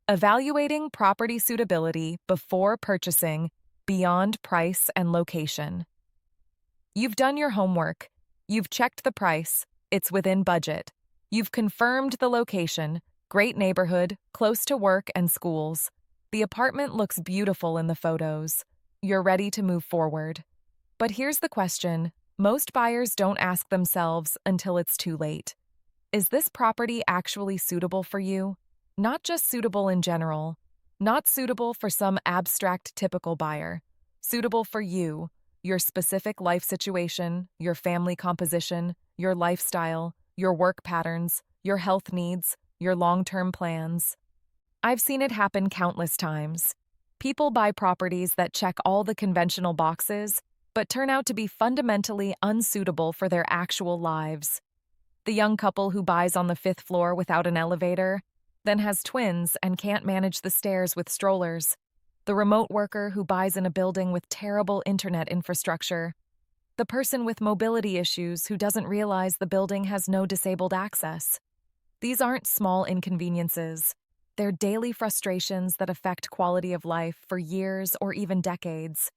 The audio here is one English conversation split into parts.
Evaluating property suitability before purchasing beyond price and location. You've done your homework. You've checked the price. It's within budget. You've confirmed the location. Great neighborhood, close to work and schools. The apartment looks beautiful in the photos. You're ready to move forward. But here's the question most buyers don't ask themselves until it's too late. Is this property actually suitable for you? Not just suitable in general, not suitable for some abstract typical buyer. Suitable for you, your specific life situation, your family composition, your lifestyle, your work patterns, your health needs, your long-term plans. I've seen it happen countless times. People buy properties that check all the conventional boxes, but turn out to be fundamentally unsuitable for their actual lives. The young couple who buys on the 5th floor without an elevator, then has twins and can't manage the stairs with strollers. The remote worker who buys in a building with terrible internet infrastructure. The person with mobility issues who doesn't realize the building has no disabled access. These aren't small inconveniences. They're daily frustrations that affect quality of life for years or even decades.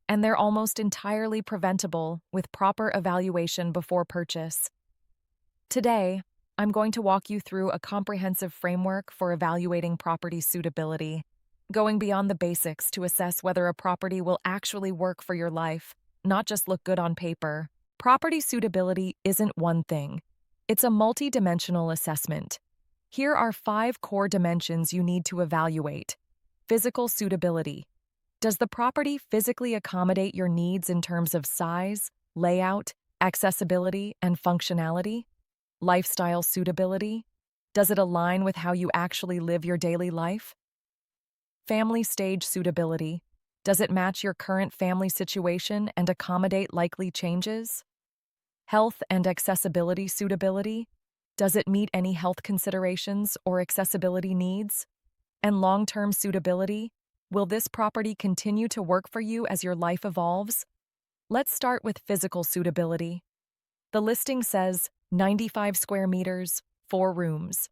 And they're almost entirely preventable with proper evaluation before purchase. Today, I'm going to walk you through a comprehensive framework for evaluating property suitability, going beyond the basics to assess whether a property will actually work for your life, not just look good on paper. Property suitability isn't one thing. It's a multi-dimensional assessment. Here are 5 core dimensions you need to evaluate. Physical suitability. Does the property physically accommodate your needs in terms of size, layout, accessibility, and functionality? Lifestyle suitability? Does it align with how you actually live your daily life? Family stage suitability. Does it match your current family situation and accommodate likely changes? Health and accessibility suitability. Does it meet any health considerations or accessibility needs? And long-term suitability. Will this property continue to work for you as your life evolves? Let's start with physical suitability. The listing says 95 square meters, 4 rooms.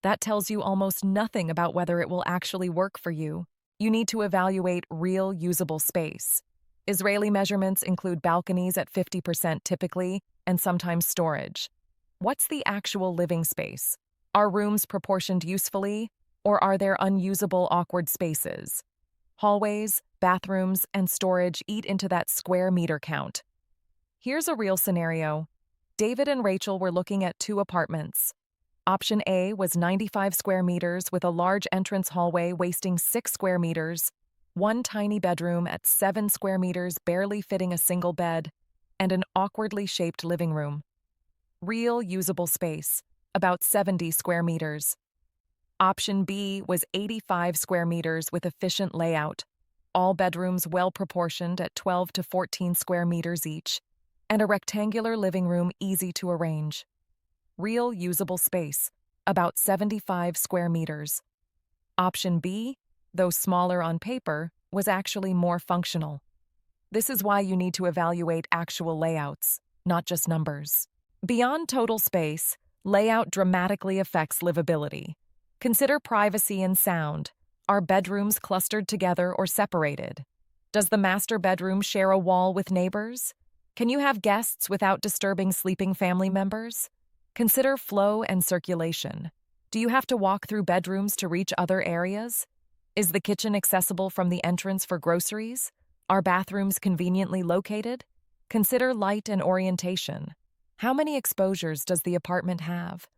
That tells you almost nothing about whether it will actually work for you. You need to evaluate real usable space. Israeli measurements include balconies at 50% typically, and sometimes storage. What's the actual living space? Are rooms proportioned usefully, or are there unusable, awkward spaces? Hallways, bathrooms, and storage eat into that square meter count. Here's a real scenario. David and Rachel were looking at 2 apartments. Option A was 95 square meters with a large entrance hallway wasting 6 square meters, 1 tiny bedroom at 7 square meters barely fitting a single bed, and an awkwardly shaped living room. Real usable space, about 70 square meters. Option B was 85 square meters with efficient layout, all bedrooms well proportioned at 12 to 14 square meters each, and a rectangular living room easy to arrange. Real usable space, about 75 square meters. Option B, though smaller on paper, was actually more functional. This is why you need to evaluate actual layouts, not just numbers. Beyond total space, layout dramatically affects livability. Consider privacy and sound. Are bedrooms clustered together or separated? Does the master bedroom share a wall with neighbors? Can you have guests without disturbing sleeping family members? Consider flow and circulation. Do you have to walk through bedrooms to reach other areas? Is the kitchen accessible from the entrance for groceries? Are bathrooms conveniently located? Consider light and orientation. How many exposures does the apartment have?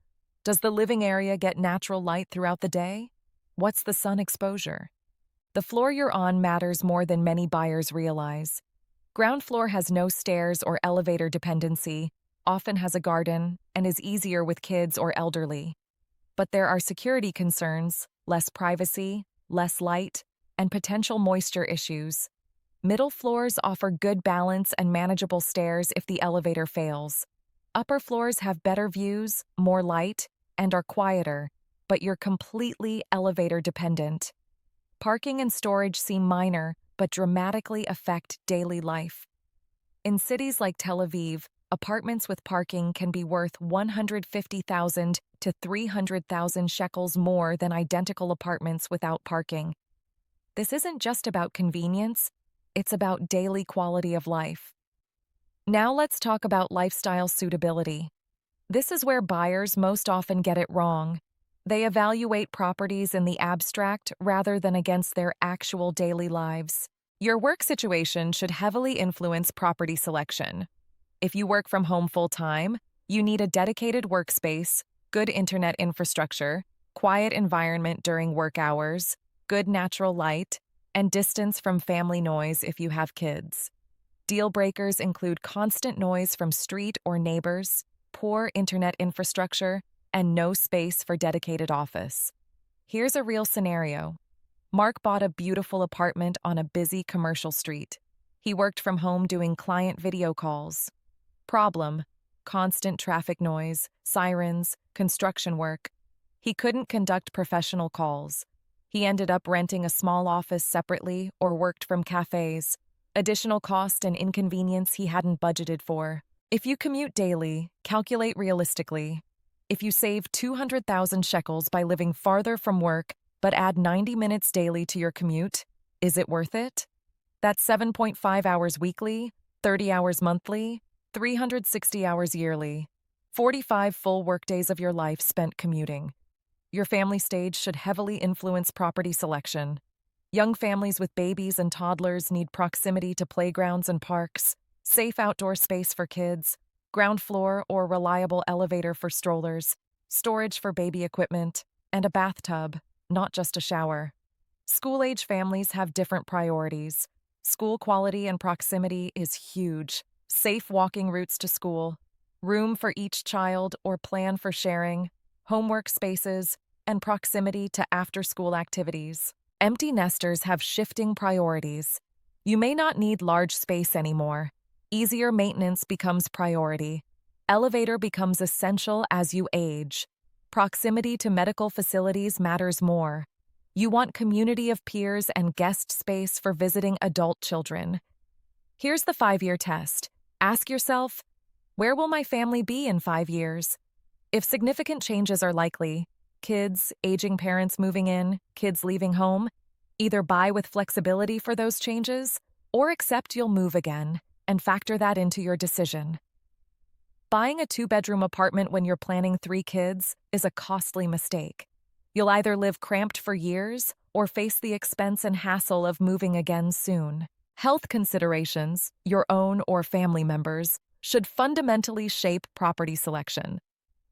Does the living area get natural light throughout the day? What's the sun exposure? The floor you're on matters more than many buyers realize. Ground floor has no stairs or elevator dependency, often has a garden, and is easier with kids or elderly. But there are security concerns, less privacy, less light, and potential moisture issues. Middle floors offer good balance and manageable stairs if the elevator fails. Upper floors have better views, more light, and are quieter, but you're completely elevator dependent. Parking and storage seem minor, but dramatically affect daily life. In cities like Tel Aviv, apartments with parking can be worth $150,000 to 300,000 shekels more than identical apartments without parking. This isn't just about convenience, it's about daily quality of life. Now let's talk about lifestyle suitability. This is where buyers most often get it wrong. They evaluate properties in the abstract rather than against their actual daily lives. Your work situation should heavily influence property selection. If you work from home full-time, you need a dedicated workspace, good internet infrastructure, quiet environment during work hours, good natural light, and distance from family noise if you have kids. Deal breakers include constant noise from street or neighbors, poor internet infrastructure, and no space for dedicated office. Here's a real scenario. Mark bought a beautiful apartment on a busy commercial street. He worked from home doing client video calls. Problem: constant traffic noise, sirens, construction work. He couldn't conduct professional calls. He ended up renting a small office separately or worked from cafes. Additional cost and inconvenience he hadn't budgeted for. If you commute daily, calculate realistically. If you save 200,000 shekels by living farther from work but add 90 minutes daily to your commute, is it worth it? That's 7.5 hours weekly, 30 hours monthly, 360 hours yearly, 45 full workdays of your life spent commuting. Your family stage should heavily influence property selection. Young families with babies and toddlers need proximity to playgrounds and parks, safe outdoor space for kids, ground floor or reliable elevator for strollers, storage for baby equipment, and a bathtub, not just a shower. School-age families have different priorities. School quality and proximity is huge. Safe walking routes to school, room for each child or plan for sharing, homework spaces, and proximity to after-school activities. Empty nesters have shifting priorities. You may not need large space anymore. Easier maintenance becomes priority. Elevator becomes essential as you age. Proximity to medical facilities matters more. You want community of peers and guest space for visiting adult children. Here's the 5-year test. Ask yourself, where will my family be in 5 years? If significant changes are likely, kids, aging parents moving in, kids leaving home, either buy with flexibility for those changes or accept you'll move again and factor that into your decision. Buying a 2-bedroom apartment when you're planning 3 kids is a costly mistake. You'll either live cramped for years or face the expense and hassle of moving again soon. Health considerations, your own or family members, should fundamentally shape property selection.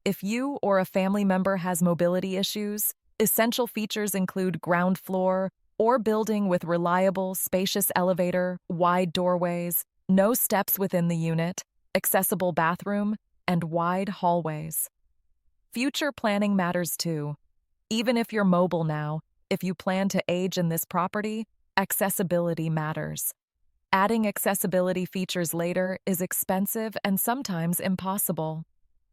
If you or a family member has mobility issues, essential features include ground floor or building with reliable, spacious elevator, wide doorways, no steps within the unit, accessible bathroom, and wide hallways. Future planning matters too. Even if you're mobile now, if you plan to age in this property, accessibility matters. Adding accessibility features later is expensive and sometimes impossible.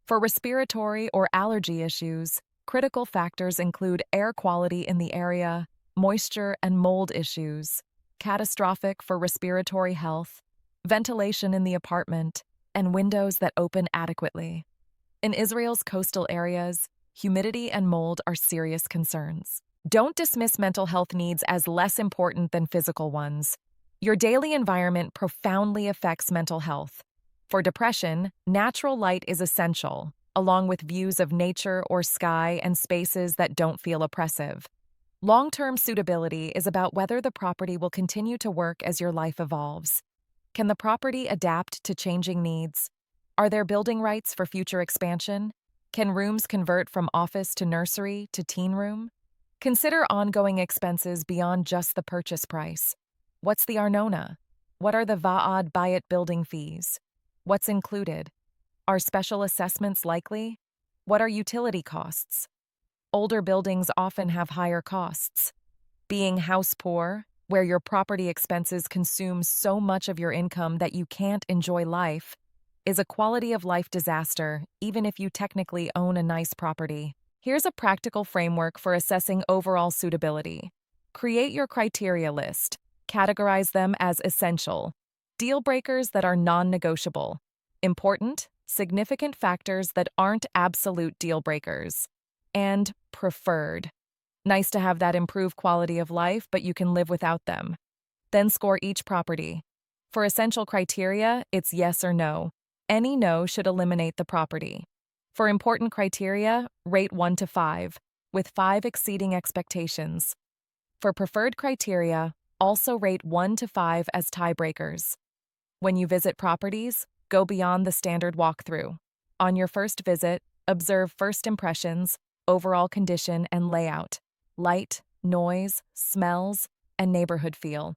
For respiratory or allergy issues, critical factors include air quality in the area, moisture and mold issues, catastrophic for respiratory health, ventilation in the apartment, and windows that open adequately. In Israel's coastal areas, humidity and mold are serious concerns. Don't dismiss mental health needs as less important than physical ones. Your daily environment profoundly affects mental health. For depression, natural light is essential, along with views of nature or sky and spaces that don't feel oppressive. Long-term suitability is about whether the property will continue to work as your life evolves. Can the property adapt to changing needs? Are there building rights for future expansion? Can rooms convert from office to nursery to teen room? Consider ongoing expenses beyond just the purchase price. What's the Arnona? What are the Va'ad Bayit building fees? What's included? Are special assessments likely? What are utility costs? Older buildings often have higher costs. Being house poor, where your property expenses consume so much of your income that you can't enjoy life, is a quality of life disaster, even if you technically own a nice property. Here's a practical framework for assessing overall suitability. Create your criteria list. Categorize them as essential. Deal breakers that are non-negotiable. Important, significant factors that aren't absolute deal breakers, and preferred. Nice to have that improved quality of life, but you can live without them. Then score each property. For essential criteria, it's yes or no. Any no should eliminate the property. For important criteria, rate 1 to 5, with 5 exceeding expectations. For preferred criteria, also rate 1 to 5 as tiebreakers. When you visit properties, go beyond the standard walkthrough. On your first visit, observe first impressions, overall condition and layout, light, noise, smells, and neighborhood feel.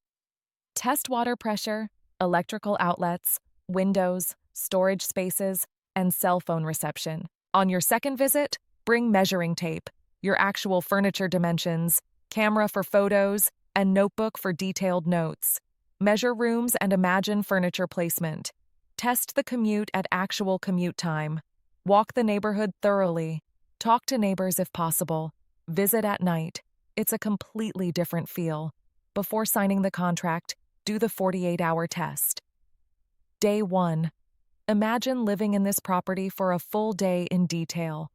Test water pressure, electrical outlets, windows, storage spaces, and cell phone reception. On your second visit, bring measuring tape, your actual furniture dimensions, camera for photos, and notebook for detailed notes. Measure rooms and imagine furniture placement. Test the commute at actual commute time. Walk the neighborhood thoroughly. Talk to neighbors if possible. Visit at night. It's a completely different feel. Before signing the contract, do the 48-hour test. Day 1. Imagine living in this property for a full day in detail.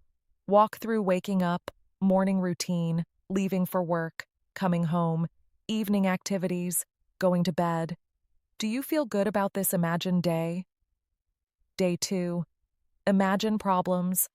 Walk through waking up, morning routine, leaving for work, coming home, evening activities, going to bed. Do you feel good about this imagined day? Day 2. Imagine problems.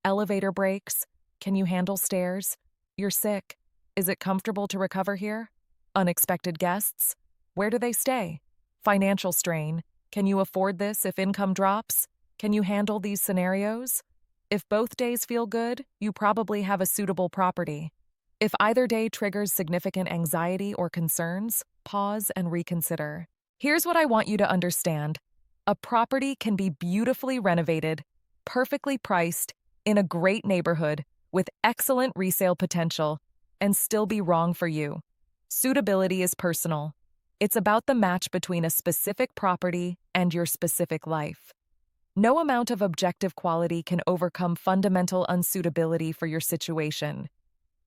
Elevator breaks. Can you handle stairs? You're sick. Is it comfortable to recover here? Unexpected guests. Where do they stay? Financial strain. Can you afford this if income drops? Can you handle these scenarios? If both days feel good, you probably have a suitable property. If either day triggers significant anxiety or concerns, pause and reconsider. Here's what I want you to understand. A property can be beautifully renovated, perfectly priced, in a great neighborhood, with excellent resale potential, and still be wrong for you. Suitability is personal. It's about the match between a specific property and your specific life. No amount of objective quality can overcome fundamental unsuitability for your situation.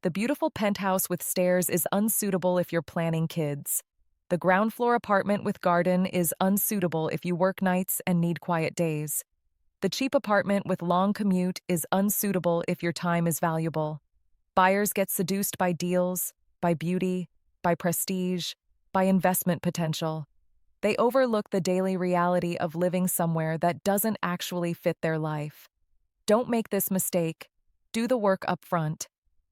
The beautiful penthouse with stairs is unsuitable if you're planning kids. The ground floor apartment with garden is unsuitable if you work nights and need quiet days. The cheap apartment with long commute is unsuitable if your time is valuable. Buyers get seduced by deals, by beauty, by prestige, by investment potential. They overlook the daily reality of living somewhere that doesn't actually fit their life. Don't make this mistake. Do the work up front.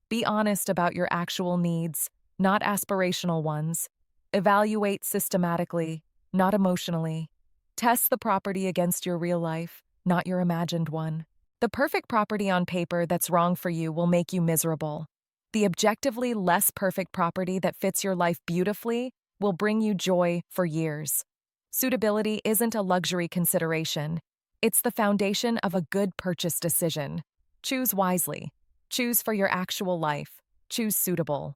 Be honest about your actual needs, not aspirational ones. Evaluate systematically, not emotionally. Test the property against your real life, not your imagined one. The perfect property on paper that's wrong for you will make you miserable. The objectively less perfect property that fits your life beautifully will bring you joy for years. Suitability isn't a luxury consideration. It's the foundation of a good purchase decision. Choose wisely. Choose for your actual life. Choose suitable.